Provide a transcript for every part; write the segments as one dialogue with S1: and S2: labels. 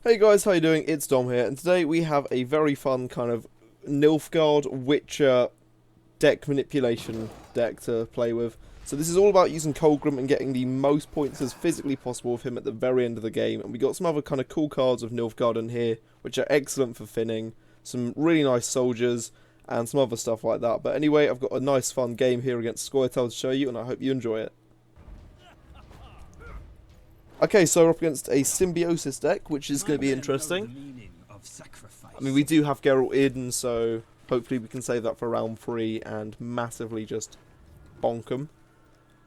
S1: Hey guys, how you doing? It's Dom here, and today we have a very fun kind of Nilfgaard Witcher deck manipulation deck to play with. So this is all about using Kolgrim and getting the most points as physically possible with him at the very end of the game. And we got some other kind of cool cards of Nilfgaard in here, which are excellent for finning, some really nice soldiers, and some other stuff like that. But anyway, I've got a nice fun game here against Scoia'tael to show you, and I hope you enjoy it. Okay, so we're up against a Symbiosis deck, which is going to be interesting. I mean, we do have Geralt Eden, so hopefully we can save that for round 3 and massively just bonk them.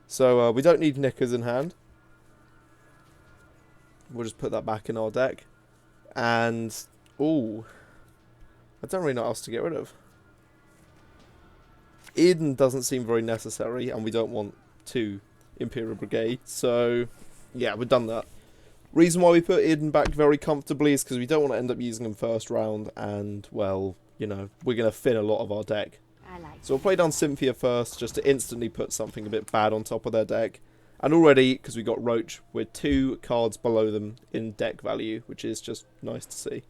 S1: So we don't need Knickers in hand. We'll just put that back in our deck. And, ooh, I don't really know what else to get rid of. Eden doesn't seem very necessary, and we don't want 2 Imperial Brigade, so yeah, we've done that. Reason why we put Eden back very comfortably is because we don't want to end up using him first round, and, well, you know, we're going to thin a lot of our deck. So we'll play down Cynthia first, just to instantly put something a bit bad on top of their deck. And already, because we got Roach, we're 2 cards below them in deck value, which is just nice to see.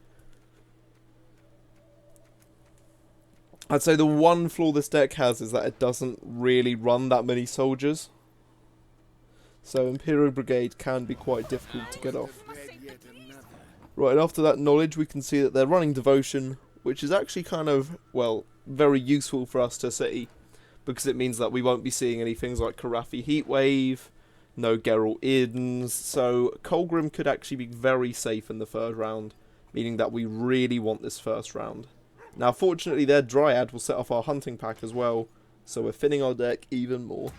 S1: I'd say the one flaw this deck has is that it doesn't really run that many soldiers. So Imperial Brigade can be quite difficult to get off. Right, after that knowledge we can see that they're running Devotion, which is actually kind of, well, very useful for us to see. Because it means that we won't be seeing any things like Karathi Heatwave, no Geralt Edens, so Kolgrim could actually be very safe in the 3rd round, meaning that we really want this 1st round. Now fortunately their Dryad will set off our hunting pack as well, so we're thinning our deck even more.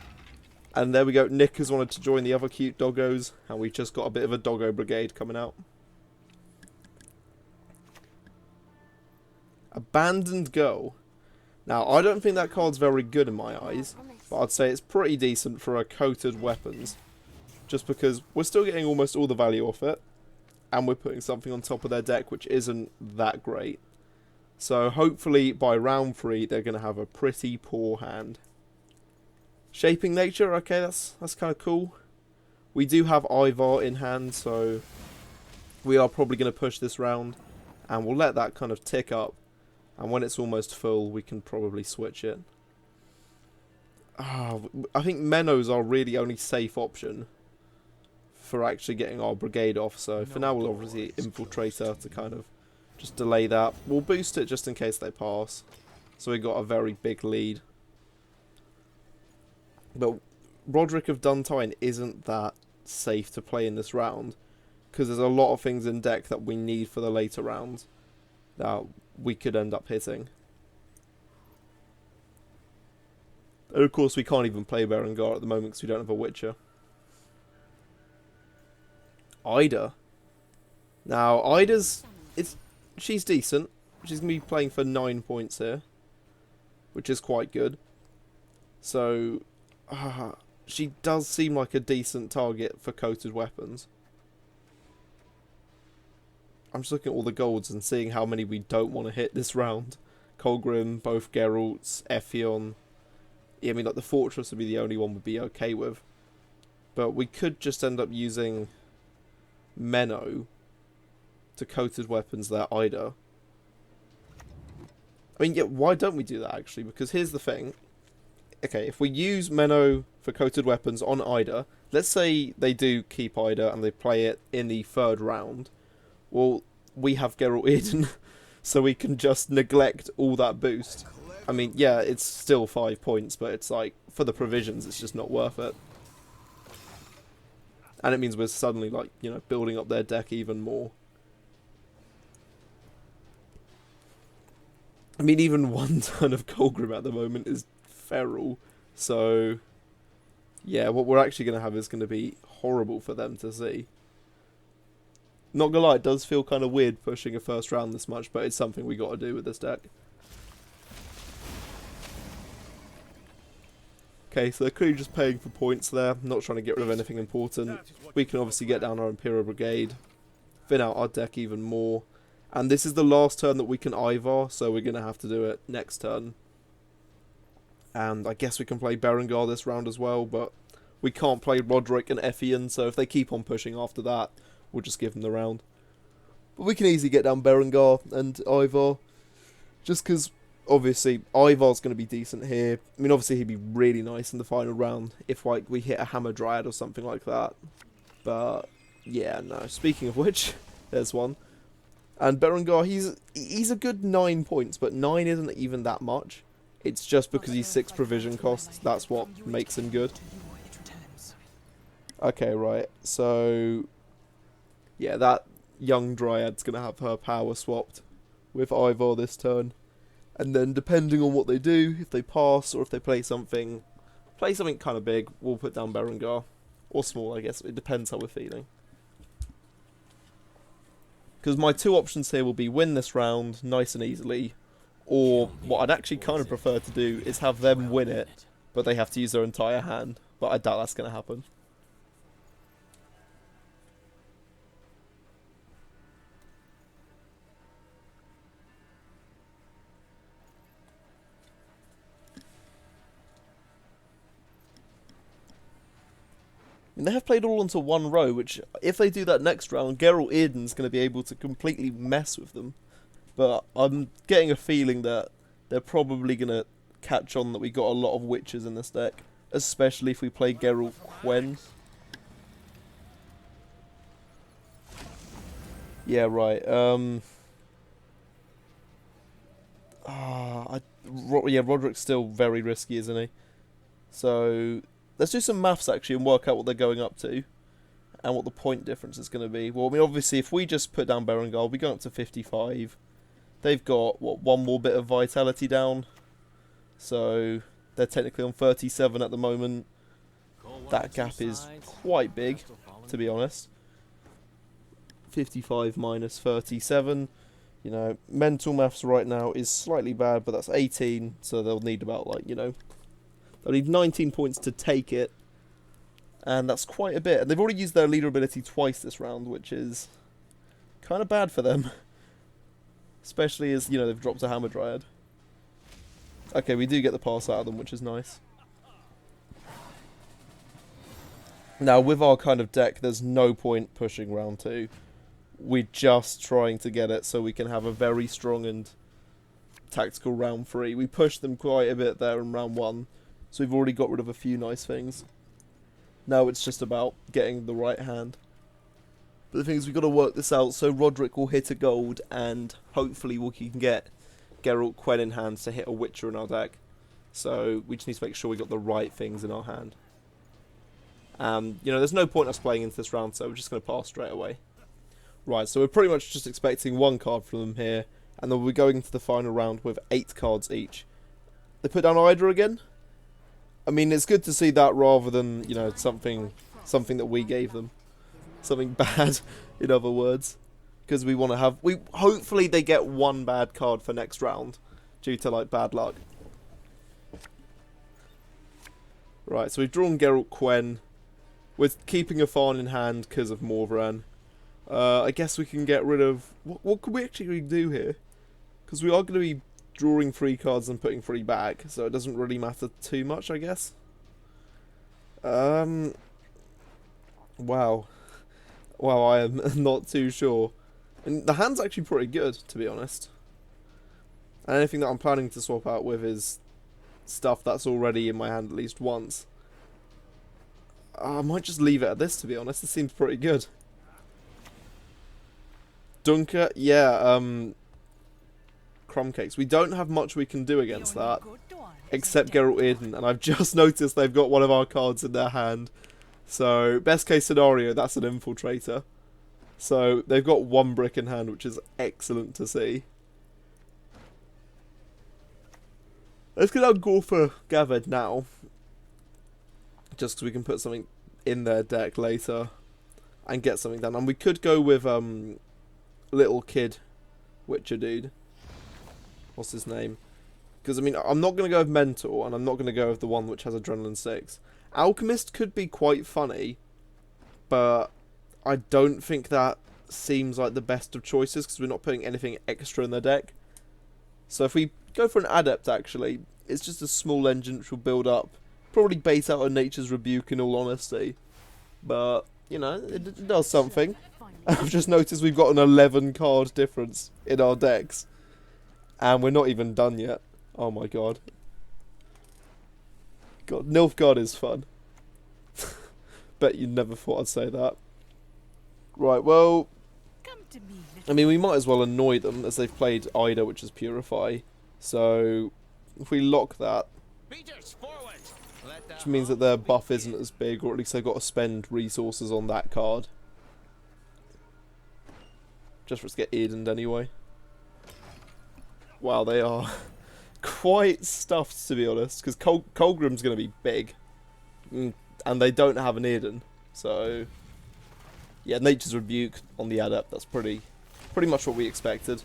S1: And there we go, Nick has wanted to join the other cute doggos, and we've just got a bit of a doggo brigade coming out. Abandoned Girl. Now, I don't think that card's very good in my eyes, but I'd say it's pretty decent for our coated weapons. Just because we're still getting almost all the value off it, and we're putting something on top of their deck which isn't that great. So hopefully by round 3 they're going to have a pretty poor hand. Shaping Nature, okay, that's kind of cool. We do have Ivar in hand, so we are probably going to push this round, and we'll let that kind of tick up, and when it's almost full we can probably switch it. I think Menno's our really only safe option for actually getting our brigade off, so for now we'll obviously Infiltrator to kind of just delay that. We'll boost it just in case they pass, so we got a very big lead. But Roderick of Duntine isn't that safe to play in this round, because there's a lot of things in deck that we need for the later rounds that we could end up hitting. And of course we can't even play Berengar at the moment because we don't have a Witcher. Ida. Now Ida's, she's decent. She's going to be playing for 9 points here, which is quite good. So she does seem like a decent target for coated weapons. I'm just looking at all the golds and seeing how many we don't want to hit this round. Kolgrim, both Geralts, Ephion. Yeah, I mean, like, the Fortress would be the only one we'd be okay with. But we could just end up using Menno to coated weapons there, Ida. I mean, yeah, why don't we do that, actually? Because here's the thing. Okay, if we use Menno for coated weapons on Ida, let's say they do keep Ida and they play it in the 3rd round. Well, we have Geralt Eden, so we can just neglect all that boost. I mean, yeah, it's still 5 points, but it's like, for the provisions, it's just not worth it. And it means we're suddenly, like, you know, building up their deck even more. I mean, even 1 turn of Kolgrim at the moment is feral, so yeah, what we're actually going to have is going to be horrible for them to see. Not gonna lie, it does feel kind of weird pushing a 1st round this much, but it's something we got to do with this deck. Okay, so they're clearly just paying for points there, not trying to get rid of anything important. We can obviously get down our Imperial Brigade, thin out our deck even more, and this is the last turn that we can Ivar, so we're going to have to do it next turn. And I guess we can play Berengar this round as well, but we can't play Roderick and Ephion, so if they keep on pushing after that, we'll just give them the round. But we can easily get down Berengar and Ivar. Just because, obviously, Ivar's going to be decent here. I mean, obviously, he'd be really nice in the final round if, like, we hit a Hammer Dryad or something like that. But, yeah, no. Speaking of which, there's one. And Berengar, he's a good 9 points, but 9 isn't even that much. It's just because he's 6 provision costs. That's what makes him good. Okay, right. So, yeah, that young Dryad's going to have her power swapped with Ivar this turn. And then depending on what they do, if they pass or if they play something kind of big, we'll put down Berengar. Or small, I guess. It depends how we're feeling. Because my 2 options here will be win this round nice and easily, or what I'd actually kind of prefer to do is have them win it, but they have to use their entire hand. But I doubt that's going to happen. And they have played all onto one row, which, if they do that next round, Geralt Earden's going to be able to completely mess with them. But I'm getting a feeling that they're probably going to catch on that we got a lot of witches in this deck. Especially if we play Geralt Gwent. Yeah, right. Yeah, Roderick's still very risky, isn't he? So let's do some maths actually and work out what they're going up to and what the point difference is going to be. Well, I mean, obviously, if we just put down Berengar, we'll be going up to 55. They've got, what, one more bit of vitality down. So they're technically on 37 at the moment. That gap is quite big, to be honest. 55 minus 37. You know, mental maths right now is slightly bad, but that's 18. So they'll need about, like, you know, they'll need 19 points to take it. And that's quite a bit. And they've already used their leader ability twice this round, which is kind of bad for them. Especially as, you know, they've dropped a Hammer Dryad. Okay, we do get the pass out of them, which is nice. Now, with our kind of deck, there's no point pushing round 2. We're just trying to get it so we can have a very strong and tactical round 3. We pushed them quite a bit there in round 1, so we've already got rid of a few nice things. Now it's just about getting the right hand. But the thing is, we've got to work this out, so Roderick will hit a gold, and hopefully we can get Geralt Quen in hand to hit a Witcher in our deck. So we just need to make sure we got the right things in our hand. You know, there's no point us playing into this round, so we're just going to pass straight away. Right, so we're pretty much just expecting 1 card from them here, and then we're going into the final round with 8 cards each. They put down Ida again? I mean, it's good to see that rather than, you know, something that we gave them. Something bad, in other words. Because we want to have... hopefully they get 1 bad card for next round, due to, like, bad luck. Right, so we've drawn Geralt Quen. We're keeping a Farn in hand because of Morvran. I guess we can get rid of... What could we actually do here? Because we are going to be drawing 3 cards and putting 3 back, so it doesn't really matter too much, I guess. Wow. Wow, I am not too sure. And the hand's actually pretty good, to be honest. And anything that I'm planning to swap out with is stuff that's already in my hand at least once. I might just leave it at this, to be honest. It seems pretty good. Dunker, yeah, Crumb Cakes. We don't have much we can do against that, except Geralt Earden, and I've just noticed they've got one of our cards in their hand. So, best case scenario, that's an Infiltrator. So, they've got 1 brick in hand, which is excellent to see. Let's get out Gorfa Gaved now. Just because we can put something in their deck later and get something done. And we could go with Little Kid Witcher dude. What's his name? Because, I mean, I'm not going to go with Mentor, and I'm not going to go with the one which has Adrenaline 6. Alchemist could be quite funny, but I don't think that seems like the best of choices, because we're not putting anything extra in their deck. So if we go for an Adept, actually, it's just a small engine which will build up. Probably bait out a Nature's Rebuke, in all honesty. But, you know, it does something. I've just noticed we've got an 11 card difference in our decks. And we're not even done yet. Oh my god. God, Nilfgaard is fun. Bet you never thought I'd say that. Right, well... I mean, we might as well annoy them, as they've played Ida, which is Purify. So, if we lock that... Which means that their buff isn't as big, or at least they've got to spend resources on that card. Just for us to get Edened anyway. Wow, they are quite stuffed, to be honest, because Kolgrim's going to be big. And they don't have an Eden, so... Yeah, Nature's Rebuke on the Adept, that's pretty much what we expected.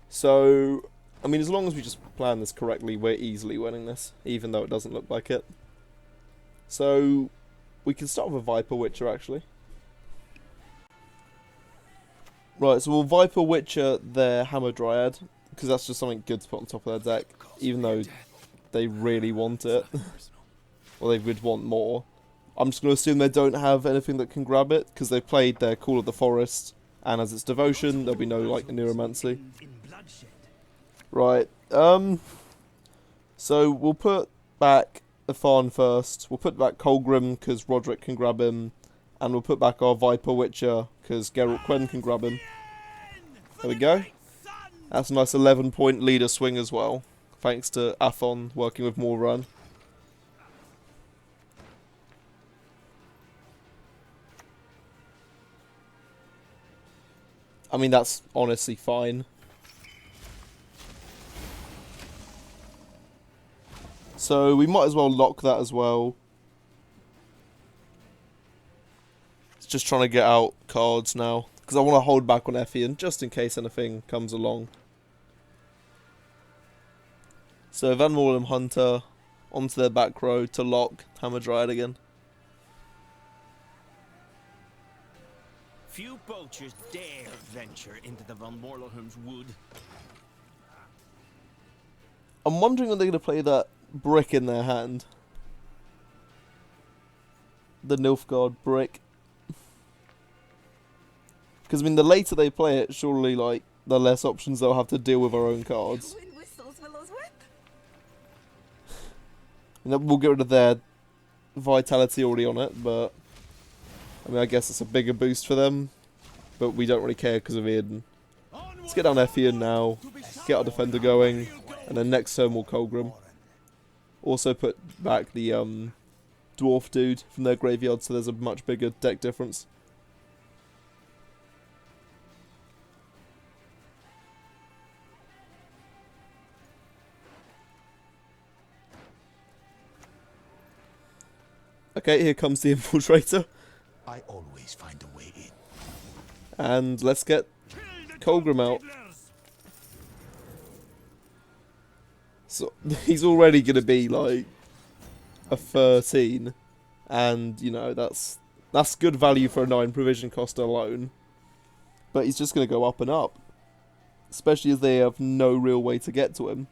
S1: So, I mean, as long as we just plan this correctly, we're easily winning this, even though it doesn't look like it. So, we can start with a Viper Witcher, actually. Right, so we'll Viper Witcher their Hammer Dryad, because that's just something good to put on top of their deck, even though they really want it. Or they would want more. I'm just going to assume they don't have anything that can grab it, because they played their Call of the Forest, and as it's Devotion, there'll be no, like, Neuromancy. Right, so we'll put back Ithan first, we'll put back Kolgrim, because Roderick can grab him, and we'll put back our Viper Witcher, because Geralt Quen can grab him. There we go. That's a nice 11-point leader swing as well, thanks to Athon working with more run. I mean, that's honestly fine. So, we might as well lock that as well. It's just trying to get out cards now. Because I want to hold back on Ephraim, just in case anything comes along. So, Van Moorlam Hunter onto their back row to lock Hammer Dryad again.
S2: Few poachers dare venture into the Van Moorlam's wood.
S1: I'm wondering when they're going to play that brick in their hand. The Nilfgaard brick. Because, I mean, the later they play it, surely, like, the less options they'll have to deal with our own cards. And we'll get rid of their vitality already on it, but... I mean, I guess it's a bigger boost for them, but we don't really care because of Eden. Let's get down Ephraim now, get our defender going, and then next turn we'll Kolgrim. Also put back the dwarf dude from their graveyard, so there's a much bigger deck difference. Okay, here comes the Infiltrator.
S3: I always find a way in.
S1: And let's get Kolgrim out. So he's already going to be like a 13, and you know that's good value for a 9 provision cost alone. But he's just going to go up and up, especially as they have no real way to get to him.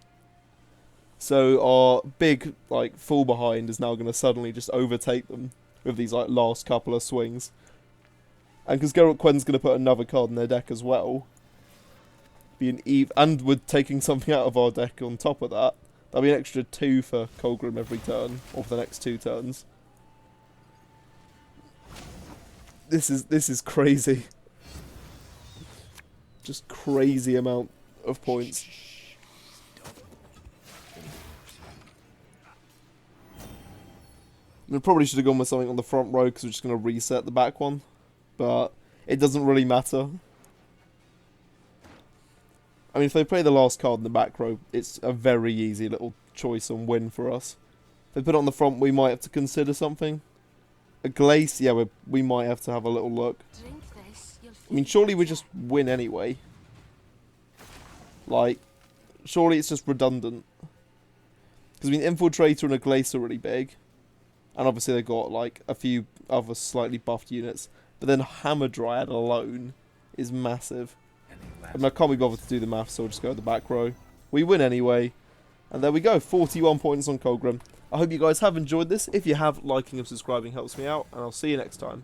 S1: So our big like fall behind is now going to suddenly just overtake them with these like last couple of swings. And because Geralt Quen's going to put another card in their deck as well, be an and we're taking something out of our deck on top of that, that'll be an extra 2 for Kolgrim every turn, or for the next 2 turns. This is crazy. Just crazy amount of points. We probably should have gone with something on the front row because we're just going to reset the back one. But it doesn't really matter. I mean, if they play the last card in the back row, it's a very easy little choice and win for us. If they put it on the front, we might have to consider something. A Glace, yeah, we might have to have a little look. I mean, surely we just win anyway. Like, surely it's just redundant. Because, I mean, Infiltrator and a Glace are really big. And obviously they've got, like, a few other slightly buffed units. But then Hammer Dryad alone is massive. I mean, I can't be bothered to do the math, so I'll just go to the back row. We win anyway. And there we go, 41 points on Kolgrim. I hope you guys have enjoyed this. If you have, liking and subscribing helps me out. And I'll see you next time.